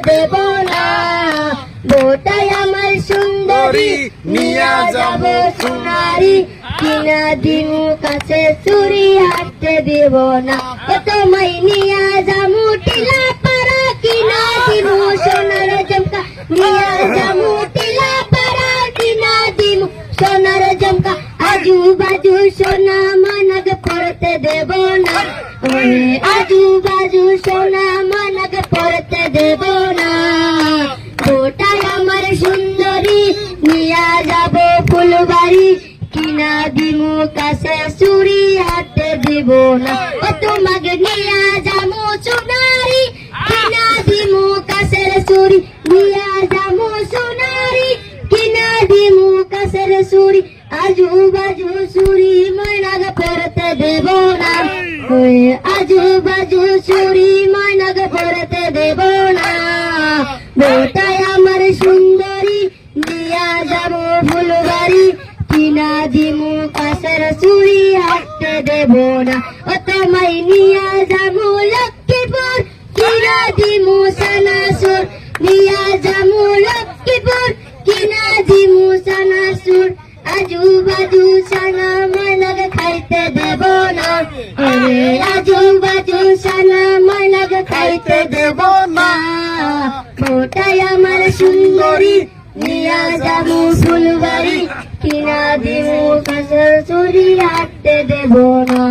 দেব না। বউটাই আমার সুন্দরী নিয়া যাব সোনারি, কিনা দিমু কাছে চুরি হাঁটতে দেব না। তোমায় নিয়া যামু টিলা পাড়া, কিনা দিমু সোনার ঝুমকা, নিয়া যামু টিলা পাড়া, কিনা দিমু সোনার ঝুমকা। আজু বাজু সোনা মানগ পড়তে দেব না, আজু বাজু সোনা মানগ পড়তে দেব না। বউটাই আমার সুন্দরী নিয়া যাব ফুলবাড়ি, কিনা দিমু কাছে চুরি হাতে দিব না। তোমাকে নিয়া যামু সোনারি, কিনা দিমু কাছের চুরি, নিয়া যামু সোনারি, কিনা দিমু কাছের চুরি। আজু বাজু চুরি ময়নাগ পড়তে দেব না, আজু বাজু চুরি ময়নাগ পড়তে দেব না। বউটাই আমার সুন্দরী নিয়া যাব ফুলবাড়ি, কিনা দিমু কাছের চুরি হাঁটতে দেব না। তোমায় নিয়া যাবো লক্ষ্মীপুর, কিনা দিমু সানাসুর, নিয়া যাবো লক্ষ্মীপুর, কিনা দিমু সানাসুর। আজু বাজু সানা ময়নাগ খাইতে দেব না, আজু বাজু সানা ময়নাগ খাইতে দেব না। বউটাই আমার সুন্দরী নিয়া যাবো ফুলবাড়ি, কিনা দিমু কাছের চুরি হাঁটতে দেব না।